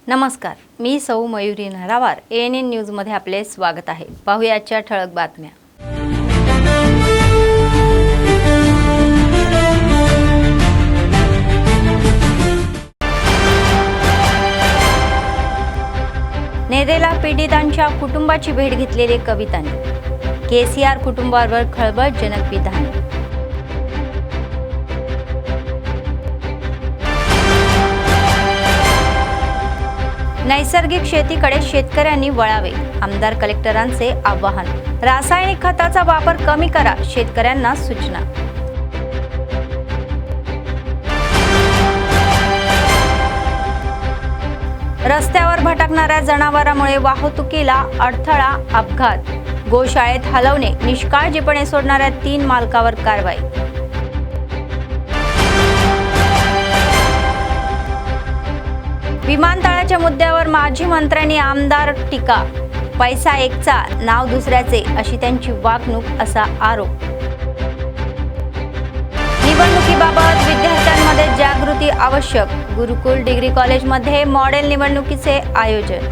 नमस्कार, मी सौ Mayuri नरावार ANN news मध्ये आपले स्वागत आहे। पाहुयाच्या ठळक बातम्या। नेरेला पीडितांच्या कुटुंबाची भेट घेतलेले कवितांनी KCR कुटुंबावर खळबळजनक विधान। नैसर्गिक शेतीकडे शेतकऱ्यांनी वळावे, आमदार कलेक्टरांचे आवाहन। रासायनिक खताचा वापर कमी करा, शेतकऱ्यांना सूचना। रस्त्यावर भटकणाऱ्या जनावरांमुळे वाहतुकीला अडथळा, अपघात। गोशाळेत हलवणे, निष्काळजीपणे सोडणाऱ्या 3 मालकावर कारवाई। विमानतळाच्या मुद्द्यावर माजी मंत्र्यांनी आमदार टीका। पैसा एकचा, नाव दुसऱ्याचे अशी त्यांची वागणूक असा आरोप। निवडणुकीबाबत विद्यार्थ्यांमध्ये जागृती आवश्यक, गुरुकुल डिग्री कॉलेजमध्ये मॉडेल निवडणुकीचे आयोजन।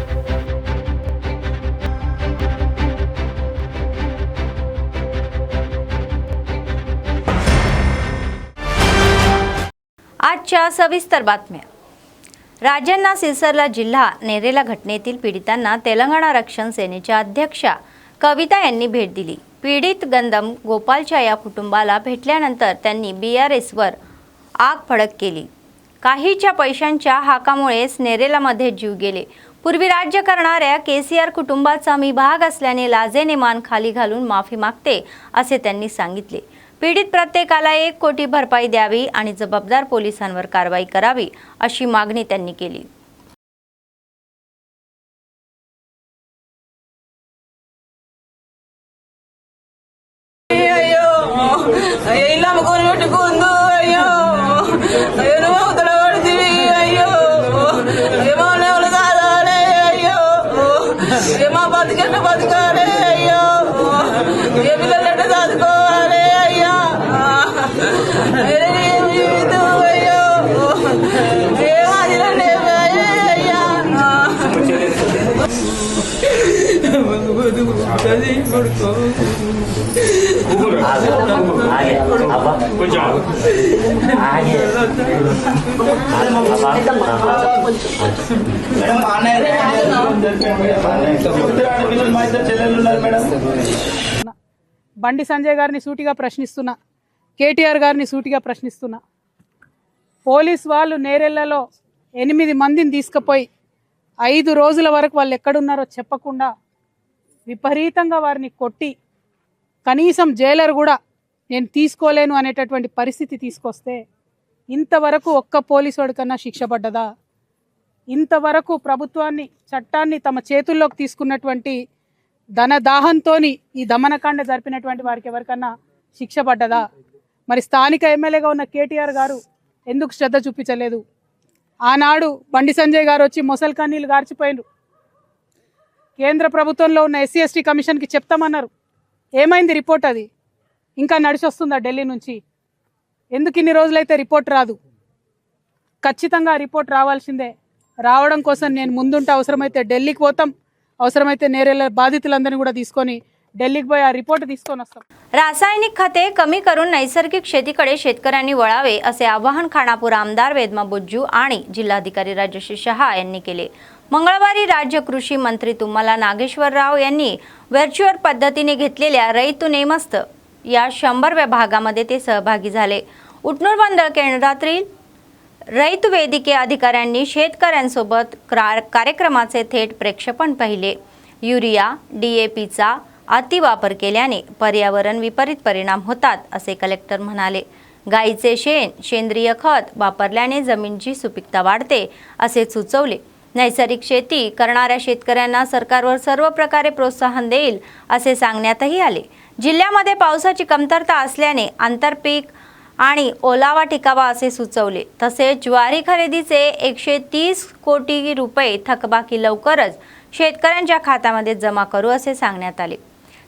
आजच्या सविस्तर बातम्या। राजन्ना सिरसाला जिल्हा नेरेला घटनेतील पीडितांना तेलंगणा रक्षण सेनेच्या अध्यक्षा कविता यांनी भेट दिली। पीडित गंदम गोपालच्या या कुटुंबाला भेटल्यानंतर त्यांनी BRSवर आग फडक केली। काहीच्या पैशांच्या हाकामुळेच नेरेलामध्ये जीव गेले। पूर्वी राज्य करणाऱ्या KCR कुटुंबाचा मी भाग असल्याने लाजेने मान खाली घालून माफी मागते असे त्यांनी सांगितले। पीडित प्रत्येकाला 1 कोटी भरपाई द्यावी आणि जबाबदार पोलिसांवर कारवाई करावी अशी मागणी त्यांनी केली। బండి సంజయ్ గారిని సూటిగా ప్రశ్నిస్తున్నా, KTR గారిని సూటిగా ప్రశ్నిస్తున్నా। పోలీస్ వాళ్ళు నేరెళ్లలో 8 మందిని తీసుకుపోయి 5 రోజుల వరకు వాళ్ళు ఎక్కడున్నారో చెప్పకుండా విపరీతంగా వారిని కొట్టి కనీసం జైలర్ కూడా నేను తీసుకోలేను అనేటటువంటి పరిస్థితి తీసుకొస్తే ఇంతవరకు ఒక్క పోలీసు వాడికన్నా శిక్ష పడ్డదా? ఇంతవరకు ప్రభుత్వాన్ని చట్టాన్ని తమ చేతుల్లోకి తీసుకున్నటువంటి ధనదాహంతోని ఈ దమనకాండ జరిపినటువంటి వారికి ఎవరికన్నా శిక్ష పడ్డదా? మరి స్థానిక ఎమ్మెల్యేగా ఉన్న KTR గారు ఎందుకు శ్రద్ధ చూపించలేదు? ఆనాడు బండి సంజయ్ గారు వచ్చి మొసల్ కన్నీళ్ళు గార్చిపోయినారు। కేంద్ర ప్రభుత్వంలో ఉన్న SC ST కమిషన్కి చెప్తామన్నారు। ఏమైంది రిపోర్ట్? అది ఇంకా నడిచొస్తుందా ఢిల్లీ నుంచి? ఎందుకు ఇన్ని రోజులైతే రిపోర్ట్ రాదు? ఖచ్చితంగా రిపోర్ట్ రావాల్సిందే। రావడం కోసం నేను ముందుంటే అవసరమైతే ఢిల్లీకి పోతాం, అవసరమైతే నేరేల బాధితులందరినీ కూడా తీసుకొని ఢिल्लीకి పోయి ఆ रिपोर्ट తీసుకొని వస్తాం। रासायनिक खते कमी करून नैसर्गिक शेतीकडे शेतकऱ्यांनी वळावे असे आवाहन खानापूर आमदार वेदमा बुज्जू आणि जिल्हाधिकारी राजश्री शहा यांनी केले। मंगळवारी राज्य कृषी मंत्री तुम्हाला नागेश्वरराव यांनी व्हर्च्युअल पद्धतीने घेतलेल्या रैतू नेमस्त या 100व्या भागामध्ये ते सहभागी झाले। उटनूर मंडळ केंद्रातील रैतू वेदिके अधिकाऱ्यांनी शेतकऱ्यांसोबत कार्यक्रमाचे थेट प्रक्षेपण पाहिले। युरिया DAPचा अतिवापर केल्याने पर्यावरण विपरीत परिणाम होतात असे कलेक्टर म्हणाले। गाईचे शेण, सेंद्रिय खत वापरल्याने जमिनीची सुपीकता वाढते असे सुचवले। नैसर्गिक शेती करणाऱ्या शेतकऱ्यांना सरकारवर सर्व प्रकारे प्रोत्साहन देईल असे सांगण्यातही आले। जिल्ह्यामध्ये पावसाची कमतरता असल्याने आंतरपीक आणि ओलावा टिकावा असे सुचवले। तसेच ज्वारी खरेदीचे 130 कोटी रुपये थकबाकी लवकरच शेतकऱ्यांच्या खात्यामध्ये जमा करू असे सांगण्यात आले।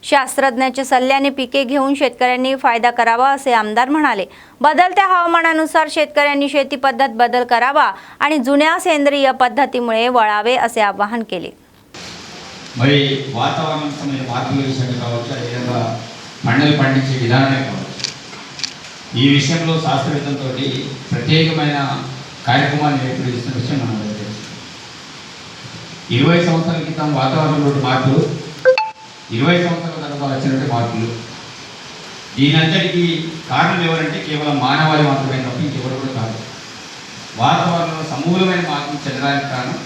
शास्त्रज्ञांच्या सल्ल्याने पिके घेऊन शेतकऱ्यांनी फायदा करावा असे आमदार म्हणाले. बदलत्या हवामानानुसार शेतकऱ्यांनी शेती पद्धत बदल करावा आणि जुन्या सेंद्रिय पद्धतीमुळे वळावे असे आवाहन केले. మరి వాతావరణం సమయ మార్పుల విషయం కావచ్చు, అదేవిధంగా పంటలు పండించే విధానమే కావచ్చు, ఈ విషయంలో శాస్త్రవేత్తలతో ప్రత్యేకమైన కార్యక్రమాన్ని ఏర్పడిస్తున్న విషయం మనం తెలుసు. 20 సంవత్సరాల క్రితం వాతావరణంలో మార్పులు, 20 సంవత్సరాల తర్వాత వచ్చినటువంటి మార్పులు, దీనంతటికీ కారణం ఎవరంటే కేవలం మానవాళి మాత్రమే తప్ప ఇంకెవరు కూడా కాదు. వాతావరణంలో సమూలమైన మార్పులు చెందడానికి కారణం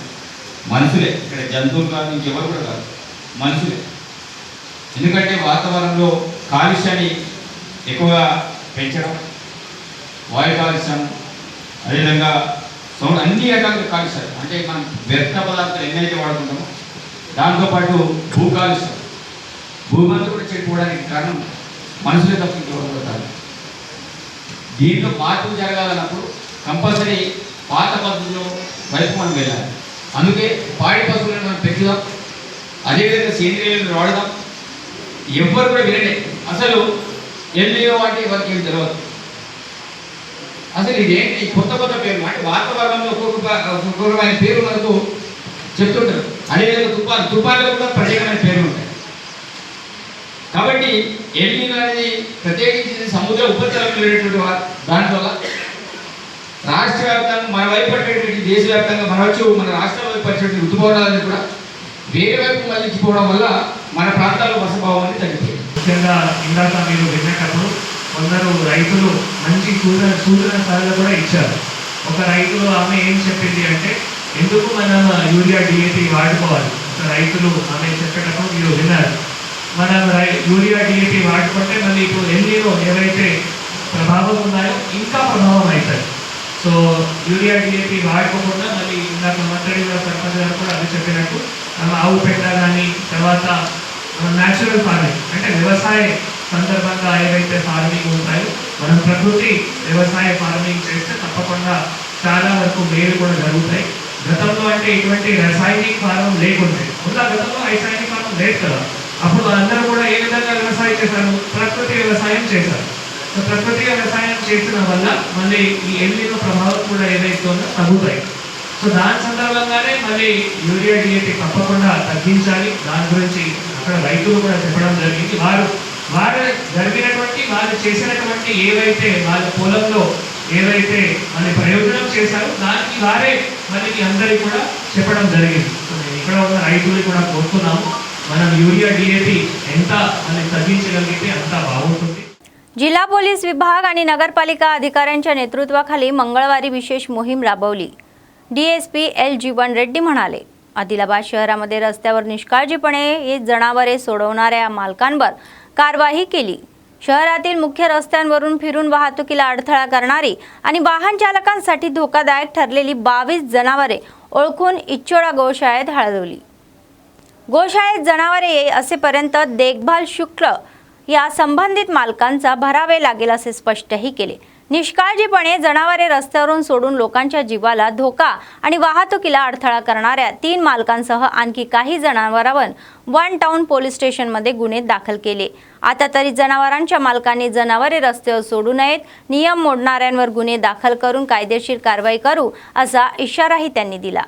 మనుషులే. ఇక్కడ జంతువులు కాదు, ఇంకెవరు కూడా కాదు, మనుషులే. ఎందుకంటే వాతావరణంలో కాలుష్యాన్ని ఎక్కువగా పెంచడం, వాయు కాలుష్యం, అదేవిధంగా సౌండ్, అన్ని రకాల కాలుష్యాలు, అంటే మనం వ్యర్థ పదార్థాలు ఎన్నైతే వాడుకుంటామో దాంతోపాటు భూ కాలుష్యం, భూమంతా కూడా చెడిపోవడానికి కారణం మనుషులే తప్ప ఇంకెవరు కూడా కాదు. దీంట్లో మార్పులు జరగాలన్నప్పుడు కంపల్సరీ పాత పద్ధతిలో వైపు మనం వెళ్ళాలి. అందుకే పాడి పశువులను మనం పెంచుదాం, అదేవిధంగా సేంద్రియాలను వాడదాం. ఎవ్వరు కూడా వినండి, అసలు ఎల్లియో వాటి ఎవరికి ఏం తెలియదు. అసలు ఇదేంటి కొత్త కొత్త పేర్లు, అంటే వాతావరణంలో ఒక్కొక్కమైన పేరు మనకు చెప్తుంటారు. అదేవిధంగా తుఫాన్లో కూడా ప్రత్యేకమైన పేర్లు ఉంటాయి. కాబట్టి ఎల్లియో అనేది ప్రత్యేకించి సముద్ర ఉపరితలంలో వెళ్ళేటువంటి దానివల్ల రాష్ట్ర వ్యాప్తంగా మన వైపు పట్టేటువంటి, దేశవ్యాప్తంగా మన రాష్ట్రం వైపు పట్టేటువంటి ఋతుపవనాలని కూడా వేరే వైపు మళ్ళించిపోవడం వల్ల మన ప్రాంతాల్లో వర్షభావం అనేది తగ్గిపోయింది. ముఖ్యంగా ఇందాక మీరు విన్నప్పుడు కొందరు రైతులు మంచి సూచన సలహాలు కూడా ఇచ్చారు. ఒక రైతు ఆమె ఏం చెప్పింది అంటే, ఎందుకు మనం యూరియా డిఏపి వాడుకోవాలి. ఒక రైతులు ఆమె చెప్పేటప్పుడు మీరు విన్నారు, మనం యూరియా డిఏపి వాడుకుంటే మళ్ళీ ఇప్పుడు ఎల్లిలో ఏవైతే ప్రభావం ఉన్నాయో ఇంకా ప్రభావం అవుతుంది. సో యూరియా డిఏపి వాడుకోకుండా మళ్ళీ ఇందాక మంత్రి సర్పంచ్ గారు కూడా అది చెప్పినట్టు ఆవు పెంట కానీ, తర్వాత న్యాచురల్ ఫార్మింగ్ అంటే వ్యవసాయ సందర్భంగా ఏవైతే ఫార్మింగ్ ఉంటాయో మనం ప్రకృతి వ్యవసాయ ఫార్మింగ్ చేస్తే తప్పకుండా చాలా వరకు మేలు కూడా జరుగుతాయి. గతంలో అంటే ఇటువంటి రసాయనిక ఫార్మం లేకుంటే, గతంలో రసాయనిక ఫార్మం లేదు కదా, అప్పుడు అందరూ కూడా ఏ విధంగా వ్యవసాయం చేశారు, ప్రకృతి వ్యవసాయం చేశారు. సో ప్రకృతి వ్యవసాయం చేసిన వల్ల మళ్ళీ ఈ ఎల్లినో ప్రభావం కూడా ఏదైతే ఉందో తగ్గుతాయి. సో దాని సందర్భంగానే మళ్ళీ యూరియా డిఏపి తప్పకుండా తగ్గించాలి. దాని గురించి అక్కడ రైతులు కూడా చెప్పడం జరిగింది. వాళ్ళు చేసినటువంటి ఏవైతే వాళ్ళ పొలంలో ఏవైతే మళ్ళీ ప్రయోజనం చేశారో దానికి వారే మళ్ళీ అందరికీ కూడా చెప్పడం జరిగింది. సో నేను ఇక్కడ ఉన్న రైతులు కూడా కోరుతున్నాము, మనం యూరియా డిఏపి ఎంత మళ్ళీ तग्गिंचगलिगिते అంత బాగుంటుంది. जिल्हा पोलीस विभाग आणि नगरपालिका अधिकाऱ्यांच्या नेतृत्वाखाली मंगळवारी विशेष मोहीम राबवली. DSP L जीवन रेड्डी म्हणाले, आदिलाबाद शहरामध्ये रस्त्यावर निष्काळजीपणे जनावरे सोडवणाऱ्या मालकांवर कारवाई केली. शहरातील मुख्य रस्त्यांवरून फिरून वाहतुकीला अडथळा करणारी आणि वाहन चालकांसाठी धोकादायक ठरलेली 22 जनावरे ओळखून इच्चोळा गोशाळेत हलवली. गोशाळेत जनावरे असेपर्यंत देखभाल शुल्क या संबंधित मालकांचा भरावे लागेल असे स्पष्टही केले. निष्काळजीपणे जनावरे रस्त्यावरून सोडून लोकांच्या जीवाला धोका आणि वाहतुकीला अडथळा करणाऱ्या 3 मालकांसह आणखी काही जनावरांवर वन टाउन पोलीस स्टेशनमध्ये गुन्हे दाखल केले. आता तरी जनावरांच्या मालकांनी जनावरे रस्त्यावर सोडू नयेत, नियम मोडणाऱ्यांवर गुन्हे दाखल करून कायदेशीर कारवाई करू असा इशाराही त्यांनी दिला.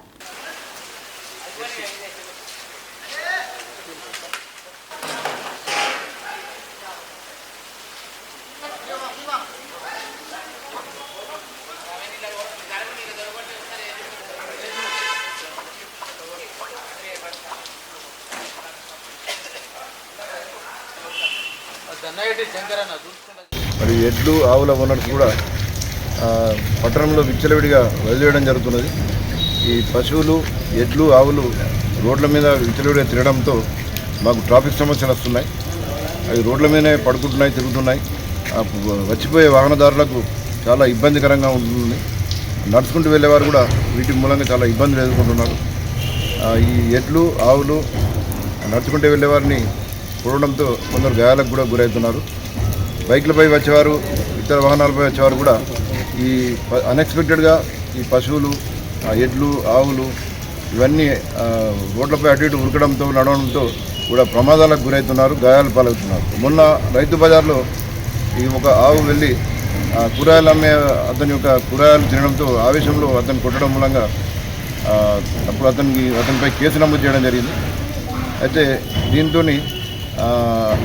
మరి ఎడ్లు ఆవుల ఓనర్స్ కూడా పట్టణంలో విచ్చలవిడిగా వదిలేయడం జరుగుతున్నది. ఈ పశువులు ఎడ్లు ఆవులు రోడ్ల మీద విచ్చలవిడిగా తిరగడంతో మాకు ట్రాఫిక్ సమస్యలు వస్తున్నాయి. అవి రోడ్ల మీదనే పడుకుంటున్నాయి, తిరుగుతున్నాయి. వచ్చిపోయే వాహనదారులకు చాలా ఇబ్బందికరంగా ఉంటుంది. నడుచుకుంటూ వెళ్ళేవారు కూడా వీటి మూలంగా చాలా ఇబ్బందులు ఎదుర్కొంటున్నారు. ఈ ఎడ్లు ఆవులు నడుచుకుంటూ వెళ్ళేవారిని చూడడంతో కొందరు గాయాలకు కూడా గురవుతున్నారు. బైక్లపై వచ్చేవారు, ఇతర వాహనాలపై వచ్చేవారు కూడా ఈ అన్ఎక్స్పెక్టెడ్గా ఈ పశువులు ఎడ్లు ఆవులు ఇవన్నీ రోడ్లపై అటు ఇటు ఉరకడంతో నడవడంతో కూడా ప్రమాదాలకు గురవుతున్నారు, గాయాలు పాలవుతున్నారు. మొన్న రైతు బజార్లో ఈ ఒక ఆవు వెళ్ళి కూరగాయలు అమ్మే అతని యొక్క కూరగాయలు తినడంతో ఆవేశంలో అతను కొట్టడం మూలంగా అప్పుడు అతనిపై కేసు నమోదు చేయడం జరిగింది. అయితే దీంతో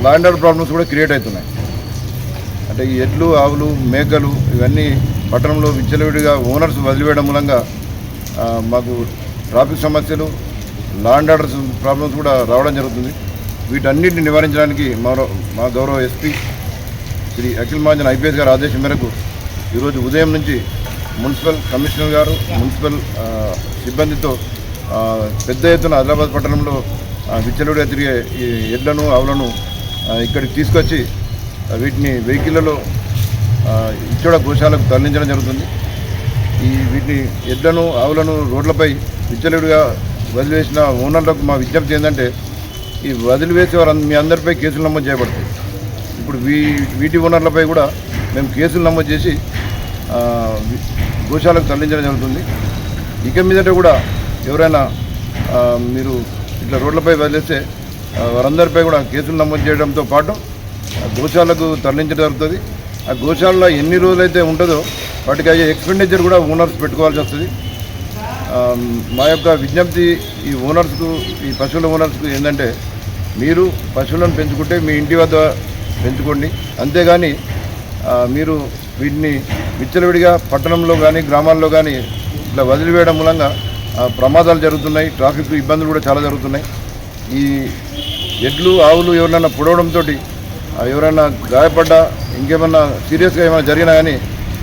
లా అండ్ ఆర్డర్ ప్రాబ్లమ్స్ కూడా క్రియేట్ అవుతున్నాయి. అంటే ఈ ఎడ్లు, ఆవులు, మేకలు ఇవన్నీ పట్టణంలో విచ్చలవిడిగా ఓనర్స్ వదిలివేయడం మూలంగా మాకు ట్రాఫిక్ సమస్యలు, లా అండ్ ఆర్డర్ ప్రాబ్లమ్స్ కూడా రావడం జరుగుతుంది. వీటన్నిటిని నివారించడానికి మా గౌరవ ఎస్పీ శ్రీ అఖిల్ మహాజన్ ఐపీఎస్ గారి ఆదేశం మేరకు ఈరోజు ఉదయం నుంచి మున్సిపల్ కమిషనర్ గారు, మున్సిపల్ సిబ్బందితో పెద్ద ఎత్తున ఆదిలాబాద్ పట్టణంలో విచ్చలవిడిగా తిరిగే ఈ ఎడ్లను, ఆవులను ఇక్కడికి తీసుకొచ్చి వీటిని వెహికల్లలో ఇచ్చోడ గోశాలకు తరలించడం జరుగుతుంది. వీటిని ఎడ్లను, ఆవులను రోడ్లపై విచ్చలవిడిగా వదిలివేసిన ఓనర్లకు మా విజ్ఞప్తి ఏంటంటే, ఈ వదిలివేసే వారు మీ అందరిపై కేసులు నమోదు చేయబడతాయి. ఇప్పుడు వీటి ఓనర్లపై కూడా మేము కేసులు నమోదు చేసి గోశాలకు తరలించడం జరుగుతుంది. ఇక మీదట కూడా ఎవరైనా మీరు ఇట్లా రోడ్లపై వదిలేస్తే వారందరిపై కూడా కేసులు నమోదు చేయడంతో పాటు గోశాలకు తరలించడం జరుగుతుంది. ఆ గోశాలలో ఎన్ని రోజులైతే ఉంటుందో వాటికి అయ్యే ఎక్స్పెండిచర్ కూడా ఓనర్స్ పెట్టుకోవాల్సి వస్తుంది. మా యొక్క విజ్ఞప్తి ఈ ఓనర్స్కు, ఈ పశువుల ఓనర్స్కు ఏంటంటే, మీరు పశువులను పెంచుకుంటే మీ ఇంటి వద్ద పెంచుకోండి, అంతేగాని మీరు వీటిని విచ్చలవిడిగా పట్టణంలో కానీ గ్రామాల్లో కానీ ఇట్లా వదిలివేయడం మూలంగా ప్రమాదాలు జరుగుతున్నాయి, ట్రాఫిక్ ఇబ్బందులు కూడా చాలా జరుగుతున్నాయి. ఈ ఎడ్లు, ఆవులు ఎవరైనా పొడవడంతో ఎవరైనా గాయపడ్డా, ఇంకేమన్నా సీరియస్గా ఏమైనా జరిగినా కానీ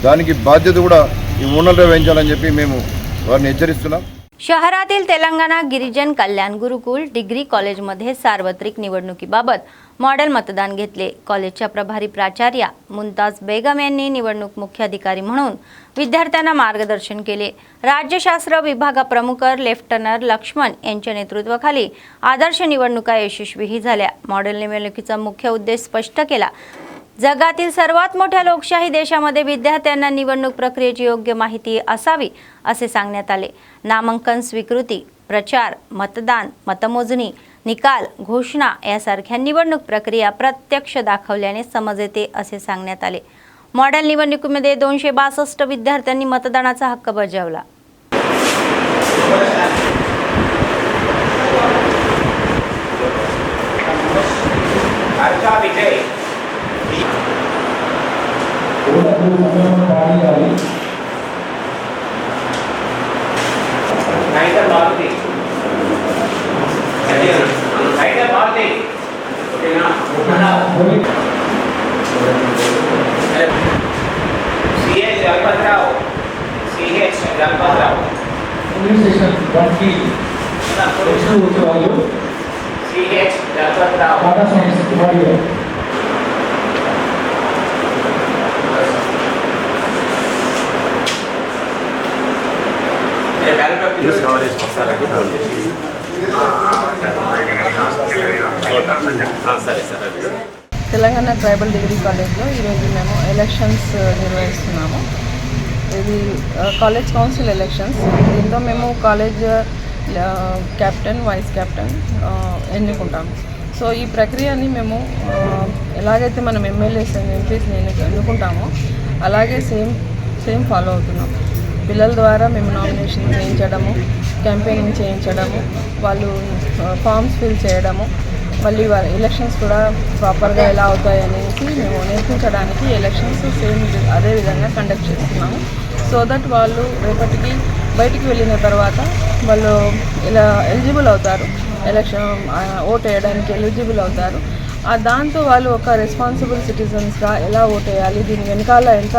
దానికి बाध्यता కూడా ఈ ఓనర్లే వహించాలని చెప్పి మేము వారిని హెచ్చరిస్తున్నాం. शहरातील तेलंगणा गिरिजन कल्याण गुरुकुल डिग्री कॉलेजमध्ये सार्वत्रिक निवडणुकीबाबत मॉडेल मतदान घेतले. कॉलेजच्या प्रभारी प्राचार्या मुमताज बेगम यांनी निवडणूक मुख्य अधिकारी म्हणून विद्यार्थ्यांना मार्गदर्शन केले. राज्यशास्त्र विभागप्रमुख लेफ्टनंट लक्ष्मण यांच्या नेतृत्वाखाली आदर्श निवडणुका यशस्वीही झाल्या. मॉडेल निवडणुकीचा मुख्य उद्देश स्पष्ट केला. जगातील सर्वात मोठ्या लोकशाही देशामध्ये विद्यार्थ्यांना निवडणूक प्रक्रियेची योग्य माहिती असावी असे सांगण्यात आले. नामांकन स्वीकृती, प्रचार, मतदान, मतमोजणी, निकाल, घोषणा यासारख्या निवडणूक प्रक्रिया प्रत्यक्ष दाखवल्याने समज येते असे सांगण्यात आले. मॉडेल निवडणुकीमध्ये 262 विद्यार्थ्यांनी मतदानाचा हक्क बजावला. తెలంగాణ ట్రైబల్ డిగ్రీ కాలేజ్లో ఈరోజు మేము ఎలక్షన్స్ నిర్వహిస్తున్నాము. ఇది కాలేజ్ కౌన్సిల్ ఎలక్షన్స్. దీంతో మేము కాలేజ్ కెప్టెన్, వైస్ కెప్టెన్ ఎన్నుకుంటాము. సో ఈ ప్రక్రియని మేము ఎలాగైతే మనం ఎమ్మెల్యేస్ ఎంపీస్ని ఎన్నుకుంటామో అలాగే సేమ్ ఫాలో అవుతున్నాం. పిల్లల ద్వారా మేము నామినేషన్ చేయించడము, క్యాంపెయినింగ్ చేయించడము, వాళ్ళు ఫామ్స్ ఫిల్ చేయడము, మళ్ళీ వాళ్ళ ఎలక్షన్స్ కూడా ప్రాపర్గా ఎలా అవుతాయి అనేసి మేము నేర్పించడానికి ఎలక్షన్స్ సేమ్ అదే విధంగా కండక్ట్ చేస్తున్నాము. సో దట్ వాళ్ళు రేపటికి బయటికి వెళ్ళిన తర్వాత వాళ్ళు ఇలా ఎలిజిబుల్ అవుతారు, ఎలక్షన్ ఓట్ వేయడానికి ఎలిజిబుల్ అవుతారు. దాంతో వాళ్ళు ఒక రెస్పాన్సిబుల్ సిటిజన్స్గా ఎలా ఓట్ వేయాలి, దీని వెనకాల ఎంత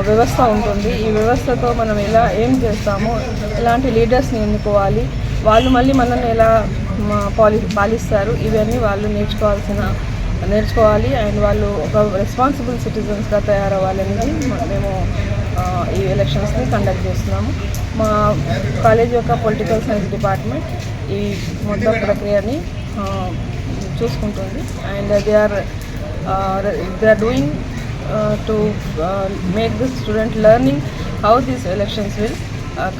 వ్యవస్థ ఉంటుంది, ఈ వ్యవస్థతో మనం ఎలా ఏం చేస్తామో, ఎలాంటి లీడర్స్ని ఎన్నుకోవాలి, వాళ్ళు మళ్ళీ మనల్ని ఎలా పాలిస్తారు, ఇవన్నీ వాళ్ళు నేర్చుకోవాలి. అండ్ వాళ్ళు ఒక రెస్పాన్సిబుల్ సిటిజన్స్గా తయారవ్వాలనేది మేము ఈ ఎలక్షన్స్ని కండక్ట్ చేస్తున్నాము. మా కాలేజ్ యొక్క పొలిటికల్ సైన్స్ డిపార్ట్మెంట్ ఈ మొత్తం ప్రక్రియని చూసుకుంటుంది. And they are doing to make the student learning how these elections will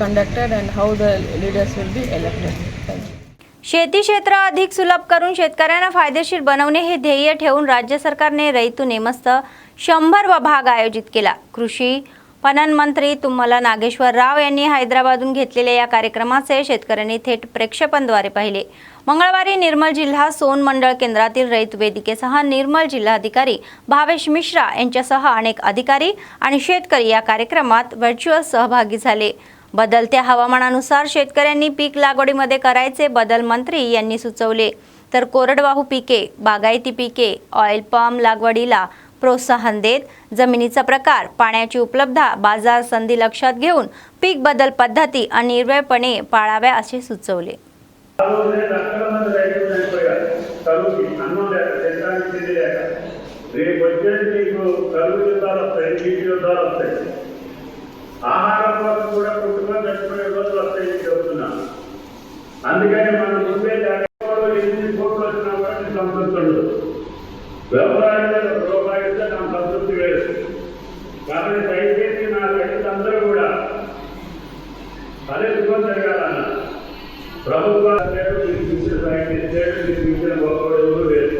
conducted and how the leaders will be elected. Thank you. शेती क्षेत्र अधिक सुलभ करून शेतकऱ्यांना फायदेशीर बनवणे हे ध्येय ठेवून राज्य सरकारने रैतू नेमस्त 100 भाग आयोजित केला। कृषी पणन मंत्री तुम्मला नागेश्वर राव यांनी हैदराबादहून घेतलेल्या या कार्यक्रमाचे शेतकऱ्यांनी थेट प्रक्षेपणद्वारे पाहिले। मंगळवारी निर्मल जिल्हा सोन मंडळ केंद्रातील रैत वेदिकेसह निर्मल जिल्हाधिकारी भावेश मिश्रा यांच्यासह अनेक अधिकारी आणि शेतकरी या कार्यक्रमात व्हर्च्युअल सहभागी झाले। बदलत्या हवामानानुसार शेतकऱ्यांनी पीक लागवडीमध्ये करायचे बदल मंत्री यांनी सुचवले, तर कोरडवाहू पिके, बागायती पिके, ऑइल पाम लागवडीला प्रोत्साहन देत जमिनीचा प्रकार, पाण्याची उपलब्धता, बाजार संधी लक्षात घेऊन पीक बदल पद्धती अनिर्वयपणे पाळाव्या असे सुचवले। ఆహారం కోసం కూడా కుటుంబం చచ్చిపోయే రోజులు వస్తాయని చెప్తున్నా। అందుకని మనం ముందే ఎన్ని కోట్లు వచ్చినా కూడా సంతృప్తి ఉండదు। వ్యవహారంలో రూపాయి ఇస్తే నాకు సంతృప్తి లేదు। కాబట్టి దయచేసి నా రైతులందరూ కూడా అదే శుభం జరగాలన్న ప్రభుత్వాలు లేదు, మీకు ఇచ్చిన సైన్స్ లేదు, మీకు ఇచ్చిన గొప్ప లేదు,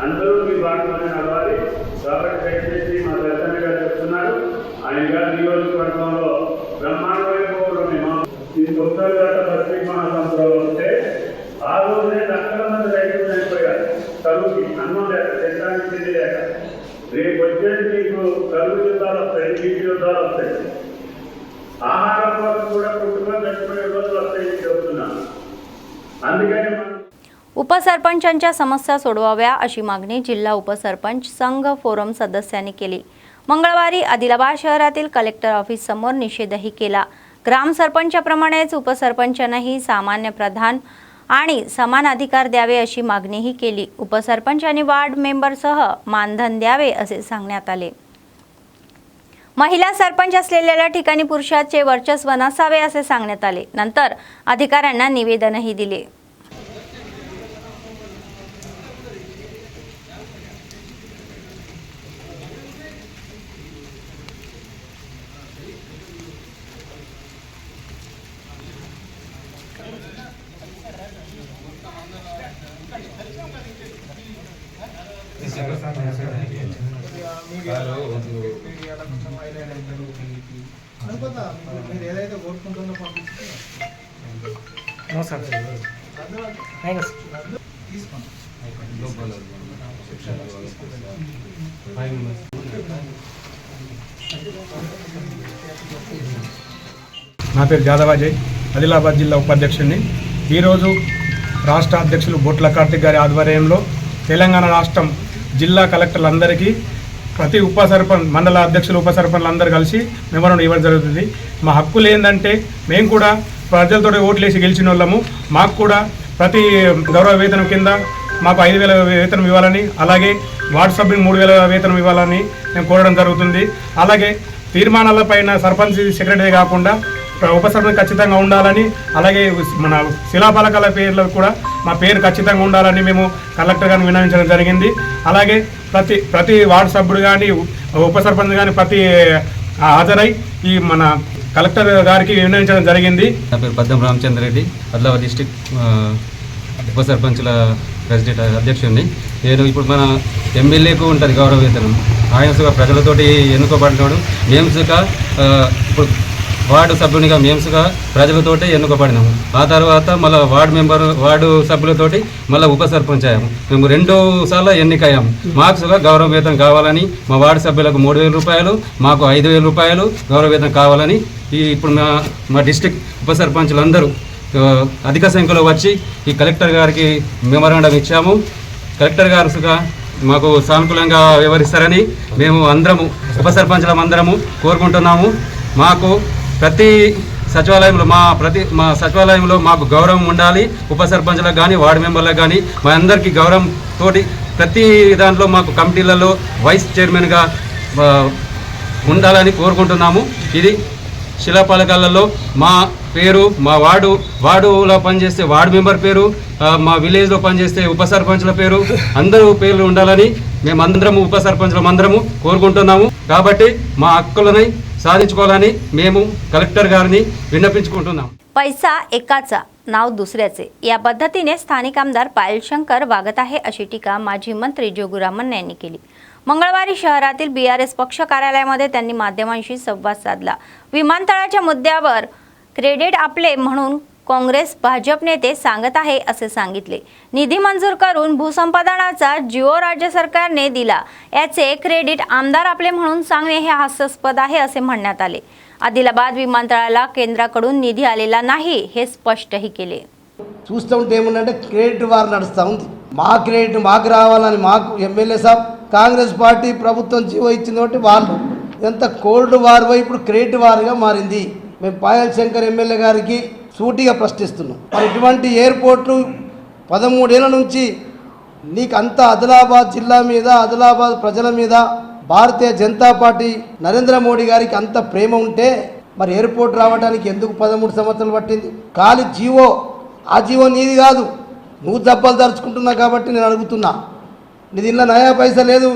అందరూ మీ భాగంలోనే నడవాలి। కాబట్టి దయచేసి మా దర్శన గారు చెప్తున్నారు, ఆయన గారు నియోజకవర్గంలో బ్రహ్మాండమైన ఈ 9 గంటల పత్రిక మహాసంలో వస్తే ఆ రోజునే లక్షల మంది రైతులు చనిపోయారు కరువుకి, అన్నం లేక, తినడానికి తిండి లేక। రేపు వచ్చేది మీకు కరువు యుద్ధాలు వస్తాయి, నీటి యుద్ధాలు వస్తాయి, ఆహారం కోసం కూడా కుటుంబం చచ్చిపోయే రోజులు వస్తాయని చెప్తున్నాను। అందుకని మనం उपसरपंचांच्या समस्या सोडवाव्या अशी मागणी जिल्हा उपसरपंच संघ फोरम सदस्यांनी केली। मंगळवारी आदिलाबाद शहरातील कलेक्टर ऑफिस समोर निषेधही केला। ग्राम सरपंचाप्रमाणेच उपसरपंचांनाही सामान्य प्रधान आणि समान अधिकार द्यावे अशी मागणीही केली। उपसरपंच आणि वार्ड मेंबरसह मानधन द्यावे असे सांगण्यात आले। महिला सरपंच असलेल्या ठिकाणी पुरुषाचे वर्चस्व नसावे असे सांगण्यात आले। नंतर अधिकाऱ्यांना निवेदनही दिले। నా పేరు జాదవాజయ్, ఆదిలాబాద్ జిల్లా ఉపాధ్యక్షుడిని। ఈరోజు రాష్ట్ర అధ్యక్షులు బొట్ల కార్తిక్ గారి ఆధ్వర్యంలో తెలంగాణ రాష్ట్రం జిల్లా కలెక్టర్లందరికీ ప్రతి ఉప సర్పంచ్, మండల అధ్యక్షులు, ఉప సర్పంచ్లందరూ కలిసి మెమోరాండం ఇవ్వడం జరుగుతుంది। మా హక్కులు ఏంటంటే మేము కూడా ప్రజలతో ఓట్లేసి గెలిచిన వాళ్ళము, మాకు కూడా ప్రతి గౌరవ వేతనం కింద మాకు 5,000 వేతనం ఇవ్వాలని, అలాగే వార్డు సభ్యులకు 3,000 వేతనం ఇవ్వాలని మేము కోరడం జరుగుతుంది। అలాగే తీర్మానాలపైన సర్పంచ్ సెక్రటరీ కాకుండా ఉప సర్పంచ్ ఖచ్చితంగా ఉండాలని, అలాగే మన శిలాఫలకాల పేర్లకు కూడా మా పేరు ఖచ్చితంగా ఉండాలని మేము కలెక్టర్ గారిని విన్నవించడం జరిగింది। అలాగే ప్రతి వార్డు సభ్యుడు కానీ, ఉప సర్పంచ్ కానీ ప్రతి హాజరై ఈ మన కలెక్టర్ గారికి విన్నవించడం జరిగింది। నా పేరు పద్మం రామచంద్ర రెడ్డి, ఆదిలాబాద్ డిస్టిక్ ఉప సర్పంచుల ప్రెసిడెంట్ అధ్యక్షుడిని। నేను ఇప్పుడు మన ఎమ్మెల్యేకు ఉంటుంది గౌరవ వేతనం, ఆయన సుగా ప్రజలతోటి ఎన్నుకోబడినాడు, మేమ్స్గా ఇప్పుడు వార్డు సభ్యునిగా మేమ్స్గా ప్రజలతోటి ఎన్నుకోబడినాము। ఆ తర్వాత మళ్ళీ వార్డు సభ్యులతోటి మళ్ళీ ఉప సర్పంచ్ అయ్యాము। మేము 2 సార్లు ఎన్నికయ్యాము। మాకు సుగా గౌరవ వేతనం కావాలని, మా వార్డు సభ్యులకు 3,000 రూపాయలు, మాకు 5,000 రూపాయలు గౌరవ వేతనం కావాలని ఇప్పుడు మా డిస్టిక్ ఉప సర్పంచులందరూ అధిక సంఖ్యలో వచ్చి ఈ కలెక్టర్ గారికి మెమోరాండం ఇచ్చాము। కలెక్టర్ గారుగా మాకు సానుకూలంగా వ్యవహరిస్తారని మేము అందరము ఉప సర్పంచులందరము కోరుకుంటున్నాము। మాకు ప్రతి సచివాలయంలో మా సచివాలయంలో మాకు గౌరవం ఉండాలి, ఉప సర్పంచులకు కానీ వార్డు మెంబర్లకు కానీ మా అందరికీ గౌరవం తోటి ప్రతి దాంట్లో మాకు కమిటీలలో వైస్ చైర్మన్గా ఉండాలని కోరుకుంటున్నాము। ఇది శిలాఫలకాలలో మా పేరు, మా వార్డులో పనిచేస్తే వార్డు మెంబర్ పేరు, మా విలేజ్లో పనిచేస్తే ఉప సర్పంచుల పేరు, అందరూ పేర్లు ఉండాలని మేమందరము ఉప సర్పంచులం అందరము కోరుకుంటున్నాము। కాబట్టి మా హక్కులని సాధించుకోవాలని మేము కలెక్టర్ గారిని విన్నపించుకుంటున్నాం. पैसा एकाचा नाव दुसऱ्याचे या पद्धतीने स्थानिक आमदार पायल शंकर वागत आहे अशी टीका माजी मंत्री जोगुरामन यांनी केली. मंगळवारी शहरातील BRS पक्ष कार्यालयामध्ये त्यांनी माध्यमांशी संवाद साधला. विमानतळाच्या मुद्द्यावर क्रेडिट आपले म्हणून काँग्रेस भाजप नेते सांगत आहे असे सांगितले. निधी मंजूर करून भूसंपादनाचा जिओ राज्य सरकारने दिला, याचे क्रेडिट आमदार आपले म्हणून सांगणे हे हास्यास्पद आहे असे म्हणण्यात आले. आदिलाबाद विमानतळाला केंद्राकडून निधी आलेला नाही हे स्पष्टही केले. చూస్తూ ఉంటే ఏమన్నంటే క్రెడిట్ వార్ నడుస్తూ ఉంది. మా క్రెడిట్ మాకు రావాలని మాకు ఎమ్మెల్యే సాబ్ కాంగ్రెస్ పార్టీ ప్రభుత్వం జీవో ఇచ్చింది కాబట్టి వాళ్ళు ఎంత కోల్డ్ వార్ పోయి ఇప్పుడు క్రెడిట్ వార్గా మారింది. మేము పాయల్ శంకర్ ఎమ్మెల్యే గారికి సూటిగా ప్రశ్నిస్తున్నాం. మరి ఇటువంటి ఎయిర్పోర్ట్లు 13 ఏళ్ల నుంచి నీకు అంత ఆదిలాబాద్ జిల్లా మీద ఆదిలాబాద్ ప్రజల మీద భారతీయ జనతా పార్టీ నరేంద్ర మోడీ గారికి అంత ప్రేమ ఉంటే మరి ఎయిర్పోర్ట్ రావడానికి ఎందుకు 13 సంవత్సరాలు పట్టింది? ఖాళీ జీవో, ఆ జీవో నీది కాదు, నువ్వు దెబ్బలు దరుచుకుంటున్నావు కాబట్టి నేను అడుగుతున్నా. నీ దీనిలో నయా పైసా లేదు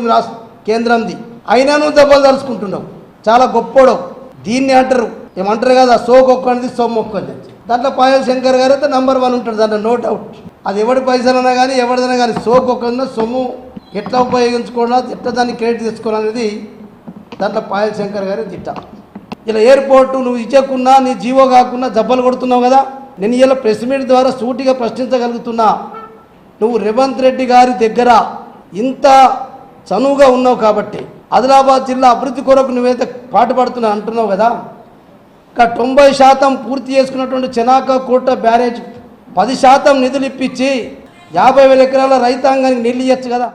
కేంద్రంది, అయినా నువ్వు దెబ్బలు దరుచుకుంటున్నావు. చాలా గొప్పోడు. దీన్ని అంటారు ఏమంటారు కదా, సోకొక్కనిది సొమ్మొక్కది. దాంట్లో పాయల్ శంకర్ గారు అయితే నంబర్ 1 ఉంటాడు, దాంట్లో నో డౌట్. అది ఎవడి పైసలన్నా కానీ ఎవరిదైనా కానీ సోకొక్కన సొమ్ము ఎట్లా ఉపయోగించుకోవాలా, ఎట్లా దాన్ని క్రెడిట్ తెచ్చుకోవాలనేది దాంట్లో పాయల్ శంకర్ గారు తిట్ట. ఇలా ఎయిర్పోర్టు నువ్వు ఇచ్చకున్నా నీ జీవో కాకుండా జబ్బలు కొడుతున్నావు కదా. నేను ఇలా ప్రెస్ మీట్ ద్వారా సూటిగా ప్రశ్నించగలుగుతున్నా. నువ్వు రేవంత్ రెడ్డి గారి దగ్గర ఇంత చనువుగా ఉన్నావు కాబట్టి ఆదిలాబాద్ జిల్లా అభివృద్ధి కొరకు నువ్వైతే పాటుపడుతున్నా అంటున్నావు కదా. ఇంకా 90% పూర్తి చేసుకున్నటువంటి చెనాక కోట బ్యారేజ్ 10% నిధులు ఇప్పించి 50,000 ఎకరాల రైతాంగానికి నీళ్ళు ఇవ్వచ్చు కదా.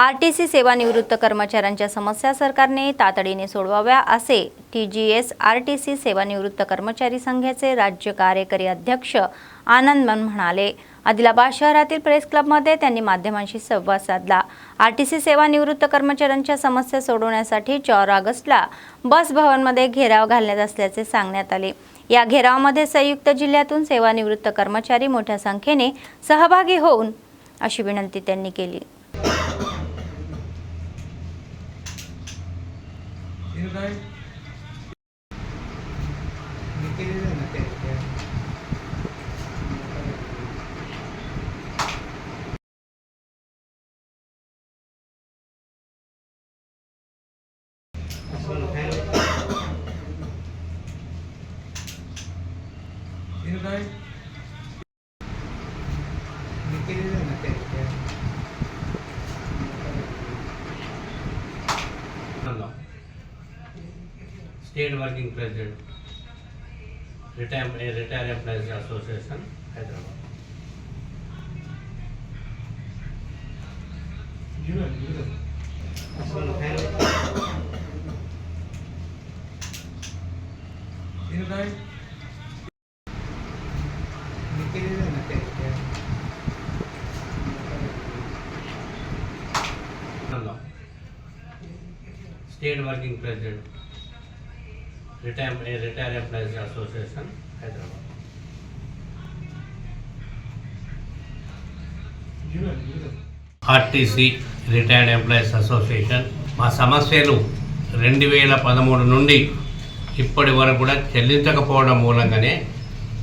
आरटीसी सेवानिवृत्त कर्मचाऱ्यांच्या समस्या सरकारने तातडीने सोडवाव्या असे TGS आरटीसी सेवानिवृत्त कर्मचारी संघाचे राज्य कार्यकारी अध्यक्ष आनंद मन म्हणाले. आदिलाबाद शहरातील प्रेस क्लबमध्ये त्यांनी माध्यमांशी संवाद साधला. आरटीसी सेवानिवृत्त कर्मचाऱ्यांच्या समस्या सोडवण्यासाठी 4 ऑगस्टला बस भवनमध्ये घेराव घालण्यात असल्याचे सांगण्यात आले. या घेरावामध्ये संयुक्त जिल्ह्यातून सेवानिवृत्त कर्मचारी मोठ्या संख्येने सहभागी होऊन अशी विनंती त्यांनी केली. State Working President, Retired Employees Association, Hyderabad. State Working President, Retired Employees Association, Hyderabad. RTC retired employees association మా సమస్యలు 2013 నుండి ఇప్పటి వరకు కూడా చెల్లించకపోవడం మూలంగానే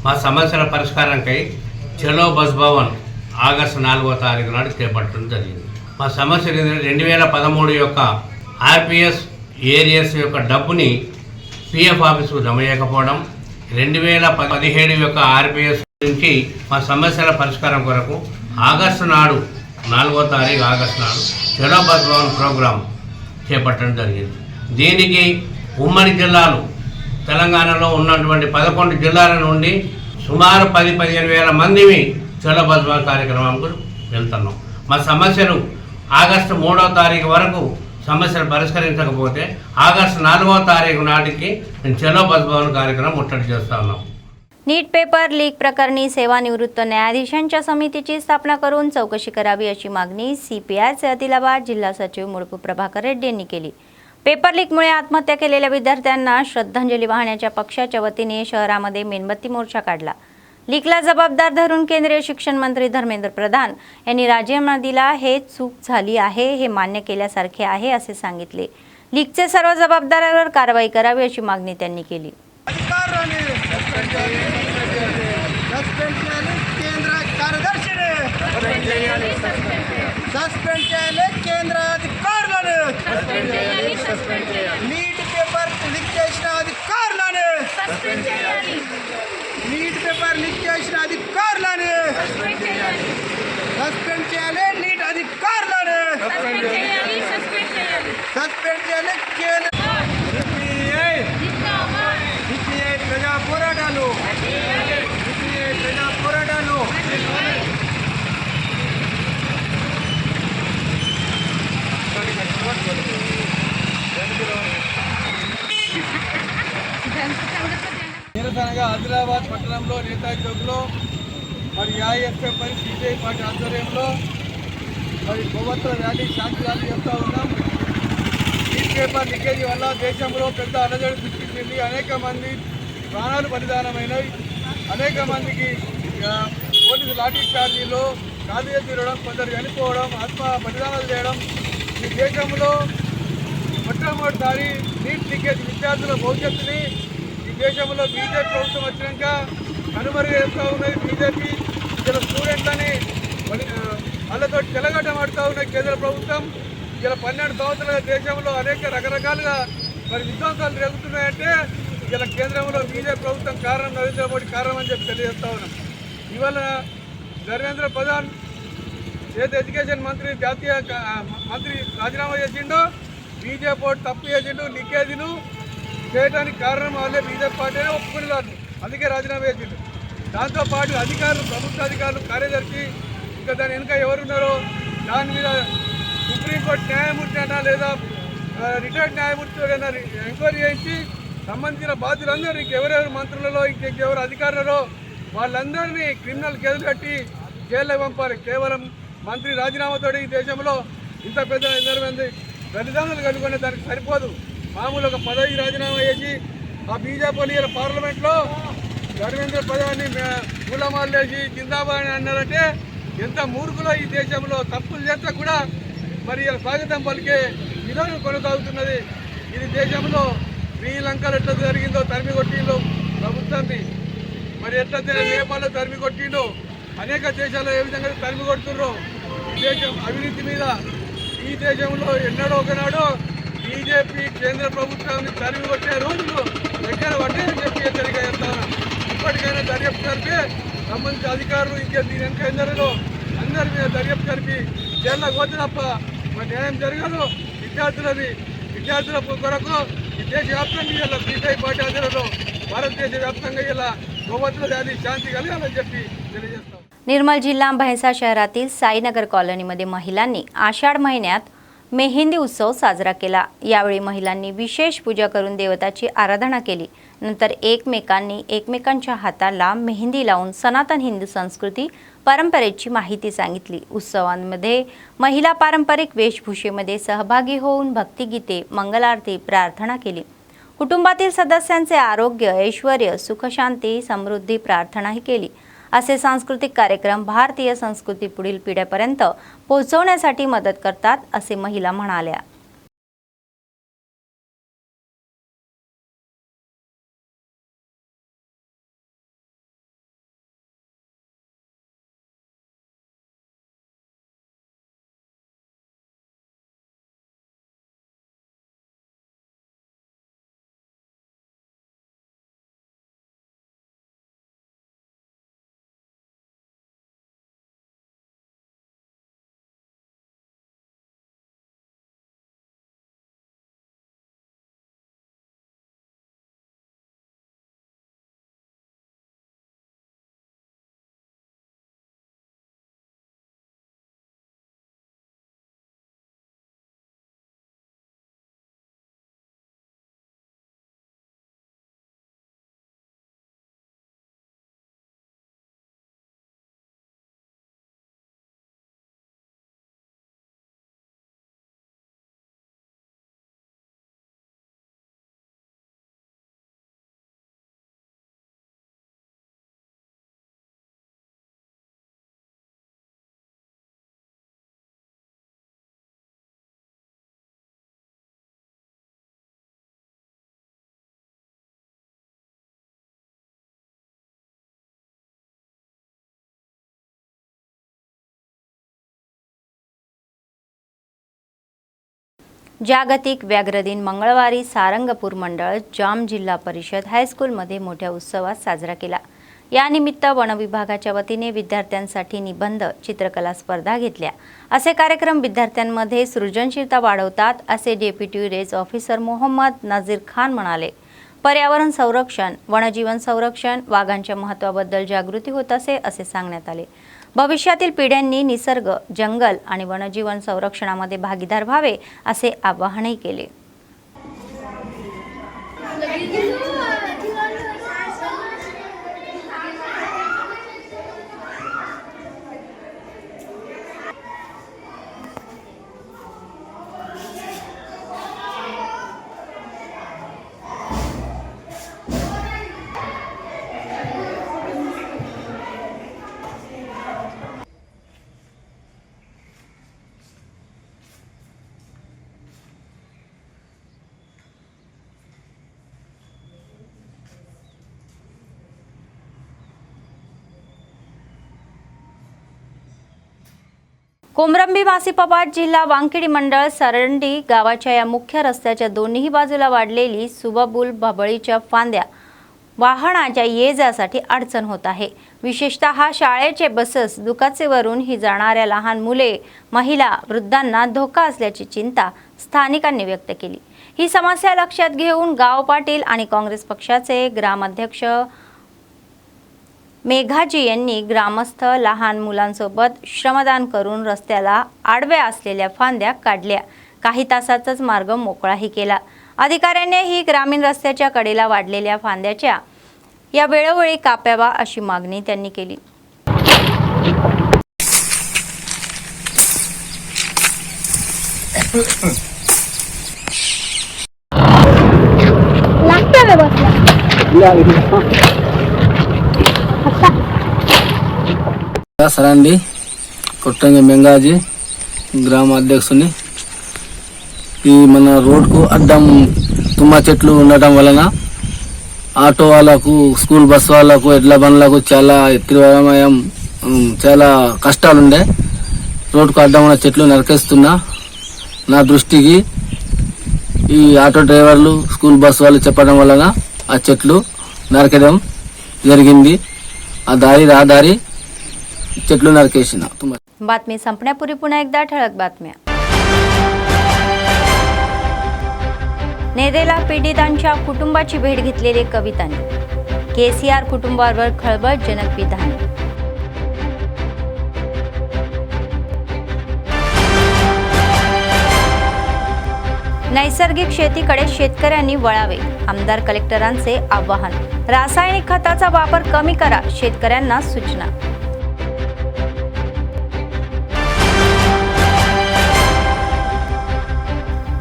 మా సమస్యల పరిష్కారంకై చలో బస్ భవన్ ఆగస్టు 4వ తారీఖు నాడు చేపట్టడం జరిగింది. మా సమస్యలు 2013 యొక్క ఆర్పిఎస్ ఏరియర్స్ యొక్క డబ్బుని పిఎఫ్ ఆఫీసుకు జమ చేయకపోవడం, 2017 యొక్క ఆర్పిఎస్ నుంచి మా సమస్యల పరిష్కారం కొరకు ఆగస్టు నాడు 4వ తారీఖు ఆగస్టు నాడు చలో బస్ భవన్ ప్రోగ్రాం చేపట్టడం జరిగింది. దీనికి ఉమ్మడి జిల్లాలు తెలంగాణలో ఉన్నటువంటి 11 జిల్లాల నుండి సుమారు 10-15 వేల మందిని చలో బస్ భవన్ కార్యక్రమానికి వెళ్తున్నాం. మా సమస్యలు ఆగస్టు 3వ తారీఖు వరకు సమస్యలు పరిష్కరించకపోతే ఆగస్టు 4వ తారీఖు నాటికి చలో బస్ భవన్ కార్యక్రమం ముట్టడి చేస్తా ఉన్నాం. नीट पेपर लीक प्रकरणी सेवानिवृत्त न्यायाधीशांच्या समितीची स्थापना करून चौकशी करावी अशी मागणी CPIचे आदिलाबाद जिल्हा सचिव मुळपू प्रभाकर रेड्डी यांनी केली. पेपर लीकमुळे आत्महत्या केलेल्या विद्यार्थ्यांना श्रद्धांजली वाहण्याच्या पक्षाच्या वतीने शहरामध्ये मेणबत्ती मोर्चा काढला. लीकला जबाबदार धरून केंद्रीय शिक्षण मंत्री धर्मेंद्र प्रधान यांनी राजीनामा दिला. हे चूक झाली आहे, हे मान्य केल्यासारखे आहे असे सांगितले. लीगचे सर्व जबाबदारांवर कारवाई करावी अशी मागणी त्यांनी केली. కేంద్ర అధికారులను నీట్ పేపర్ లీక్ చేసిన అధికారులను నీట్ పేపర్ లీక్ చేసిన అధికారులను సస్పెండ్ చేయాలి. నీట్ అధికారులను సస్పెండ్ చేయాలి. సిపిఐ ప్రజా పోరాటాలు నిరసనగా ఆదిలాబాద్ పట్టణంలో నేతాజీ చౌక్లో మరి ఏఐఎస్ఎఫ్ మరి సిపిఐ పార్టీ ఆధ్వర్యంలో మరి కొవ్వొత్తుల ర్యాలీ శాంతి ర్యాలీ చేస్తూ ఉన్నాం. న్యూస్ పేపర్ లీకేజీ వల్ల దేశంలో పెద్ద అలజడి సృష్టించింది. అనేక మంది ప్రాణాలు బలిదానమైనవి. అనేక మందికి పోలీసు లాఠీ చార్జీలు, కాదు తీరడం, కొందరు చనిపోవడం, ఆత్మ బలిదానాలు చేయడం. ఈ దేశంలో మొట్టమొదటిసారి నీట్ లీకేజ్ విద్యార్థుల భవిష్యత్తుని ఈ దేశంలో బీజేపీ ప్రభుత్వం వచ్చినాక కనుమరుగేస్తూ ఉన్నది. బీజేపీ ఇలా స్టూడెంట్లని వాళ్ళతో చెలగటమాడుతూ ఉన్న కేంద్ర ప్రభుత్వం. ఇలా 12 సంవత్సరాల దేశంలో అనేక రకరకాలుగా మరి విధ్వంసాలు జరుగుతున్నాయంటే ఇలా కేంద్రంలో బీజేపీ ప్రభుత్వం కారణం, నరేంద్ర మోడీ కారణం అని చెప్పి తెలియజేస్తూ ఉన్నాం. ఇవాళ ధర్మేంద్ర ప్రధాన్ ఏదైతే ఎడ్యుకేషన్ మంత్రి జాతీయ మంత్రి రాజీనామా చేసిండో బీజేపీ తప్పు చేసిండు. లీకేజీలు చేయడానికి కారణం వాళ్ళే బీజేపీ పార్టీ ఒప్పుకునేదాన్ని, అందుకే రాజీనామా చేసిండు. దాంతోపాటు అధికారులు, ప్రభుత్వ అధికారులు, కార్యదర్శి, ఇంకా దాని వెనుక ఎవరున్నారో దాని మీద సుప్రీంకోర్టు న్యాయమూర్తి అయినా లేదా రిటైర్డ్ న్యాయమూర్తి అయినా ఎంక్వైరీ చేయించి సంబంధించిన బాధ్యులందరూ ఇంకెవరెవరు మంత్రులలో ఇంకెవరు అధికారులలో వాళ్ళందరినీ క్రిమినల్ కేసులు కట్టి జైల్లో పంపాలి. కేవలం మంత్రి రాజీనామాతో ఈ దేశంలో ఇంత పెద్ద 2 మంది బలిదానాలు కనుగొనే దానికి సరిపోదు. మామూలు ఒక పదవి రాజీనామా చేసి ఆ బీజేపీ ఇలా పార్లమెంట్లో ధర్మేంద్ర ప్రధాన్ని మూలమాలేసి జిందాబాద్ అని అన్నారంటే ఎంత మూర్ఖులో ఈ దేశంలో తప్పులు చేస్తే కూడా మరి ఇలా స్వాగతం పలికే విధానం కొనసాగుతున్నది. ఇది దేశంలో శ్రీలంకలో ఎట్లా జరిగిందో తరిమి కొట్టిందో ప్రభుత్వాన్ని, మరి ఎట్లయితే నేపాల్లో తరిమి కొట్టిండో అనేక దేశాల్లో ఏ విధంగా తరిమి కొడుతుర్రో ఈ దేశం అవినీతి మీద ఈ దేశంలో ఎన్నడో ఒకనాడో బీజేపీ కేంద్ర ప్రభుత్వాన్ని తరిమి కొట్టే రోజులు దగ్గర పడ్డాయని చెప్పి హెచ్చరిక చేస్తాను. ఇప్పటికైనా దర్యాప్తు జరిపి సంబంధించిన అధికారులు ఇంకా దీని వెనక ఎందరిలో అందరి మీద దర్యాప్తు జరిపి జైల్లో పోతే తప్ప మరి న్యాయం జరగదు. విద్యార్థుల కొరకు ఈ దేశవ్యాప్తంగా ఇలా సిపిఐ పార్టీ ఆధ్వర్యంలో భారతదేశ వ్याप्తంగా ఇలా కొవ్వొత్తుల ర్యాలీ शांती కలగాలని చెప్పి తెలియజేస్తాం. निर्मल जिल्हा म्हैसाळ शहरातील साईनगर कॉलनीमध्ये महिलांनी आषाढ महिन्यात मेहंदी उत्सव साजरा केला. यावेळी महिलांनी विशेष पूजा करून देवताची आराधना केली. नंतर एकमेकांनी एकमेकांच्या हाताला मेहंदी लावून सनातन हिंदू संस्कृती परंपरेची माहिती सांगितली. उत्सवांमध्ये महिला पारंपरिक वेशभूषेमध्ये सहभागी होऊन भक्तिगीते, मंगलारती, प्रार्थना केली. कुटुंबातील सदस्यांचे आरोग्य, ऐश्वर्य, सुखशांती, समृद्धी प्रार्थनाही केली. असे सांस्कृतिक कार्यक्रम भारतीय संस्कृती पुढील पिढ्यापर्यंत पोहोचवण्यासाठी मदत करतात असे महिला म्हणाल्या. जागतिक व्याघ्र दिन मंगळवारी सारंगपूर मंडळ जाम जिल्हा परिषद हायस्कूलमध्ये मोठ्या उत्सवात साजरा केला। यानिमित्त वन विभागाच्या वतीने विद्यार्थ्यांसाठी निबंध चित्रकला स्पर्धा घेतल्या। असे कार्यक्रम विद्यार्थ्यांमध्ये सृजनशीलता वाढवतात असे डेप्युटी रेंज ऑफिसर मोहम्मद नजीर खान म्हणाले। पर्यावरण संरक्षण, वन्यजीवन संरक्षण, वाघांच्या महत्त्वाबद्दल जागृती होत असे सांगण्यात आले। भविष्यातील पिढ्यांनी निसर्ग, जंगल आणि वन्यजीवन संरक्षणामध्ये भागीदार व्हावे असे आवाहनही केले। कोमरंबी मासीपापाट जिल्हा वांकिडी मंडळ सरंडी गावाच्या या मुख्य रस्त्याच्या दोन्ही बाजूला वाढलेली सुबाबुल बाभळीच्या फांद्या वाहनाच्या ये-जासाठी अडचण होत आहे। विशेषतः शाळेचे बसेस दुचाकीवरून ही जाणाऱ्या लहान मुले, महिला, वृद्धांना धोका असल्याची चिंता स्थानिकांनी व्यक्त केली। ही समस्या लक्षात घेऊन गाव पाटील आणि काँग्रेस पक्षाचे ग्रामाध्यक्ष मेघाजी यांनी ग्रामस्थ लहान मुलांसोबत श्रमदान करून रस्त्याला आडव्या असलेल्या फांद्या काढल्या। काही तासातच मार्ग मोकळाही केला। अधिकाऱ्यांनी ही ग्रामीण रस्त्याच्या कडेला वाढलेल्या फांद्याच्या या वेळोवेळी कापाव्या अशी मागणी त्यांनी केली। సరండి కొట్టంగి మెంగాజీ గ్రామాధ్యక్షుని ఈ మన రోడ్కు అడ్డం తుమ్మ చెట్లు ఉండటం వలన ఆటో వాళ్ళకు, స్కూల్ బస్ వాళ్ళకు, ఎడ్ల బండ్లకు చాలా ఎత్తివమయం చాలా కష్టాలుండే। రోడ్కు అడ్డం ఉన్న చెట్లు నరికేస్తున్నా। నా దృష్టికి ఈ ఆటో డ్రైవర్లు, స్కూల్ బస్ వాళ్ళు చెప్పడం వలన ఆ చెట్లు నరకడం జరిగింది। ఆ దారి చెట్లు నరికేసిన। बातमी संपण्यापूर्वी पुन्हा एकदा ठळक बातम्या। नेदेला पीडितांच्या कुटुंबाची भेट घेतलेले कवितांनी केसीआर कुटुंबावर खळबळजनक विधान। नैसर्गिक शेतीकडे शेतकऱ्यांनी वळावे, आमदार कलेक्टरांचे आवाहन। रासायनिक खताचा वापर कमी करा, शेतकऱ्यांना सूचना।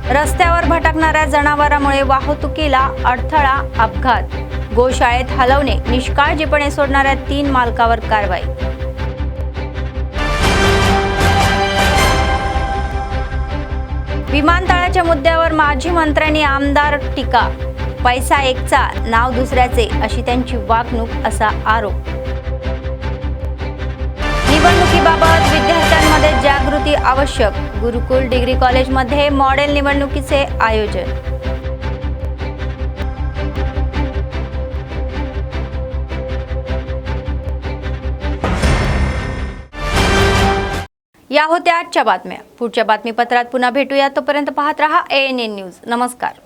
रस्त्यावर भटकणाऱ्या जनावरांमुळे वाहतुकीला अडथळा, अपघात। गोशाळेत हलवणे, निष्काळजीपणे सोडणाऱ्या 3 मालकावर कारवाई। विमानतळाच्या मुद्द्यावर माजी मंत्र्यांनी आमदार टीका, पैसा एकचा, नाव दुसऱ्याचे अशी त्यांची वागणूक असा आरोप। निवडणुकीबाबत विद्यार्थ्यांमध्ये जागृती आवश्यक, गुरुकुल डिग्री कॉलेजमध्ये मॉडेल निवडणुकीचे आयोजन। या होत्या आजच्या बातम्या। पुढच्या बातमीपत्रात पुन्हा भेटूया, तोपर्यंत पाहत रहा ANN न्यूज। नमस्कार।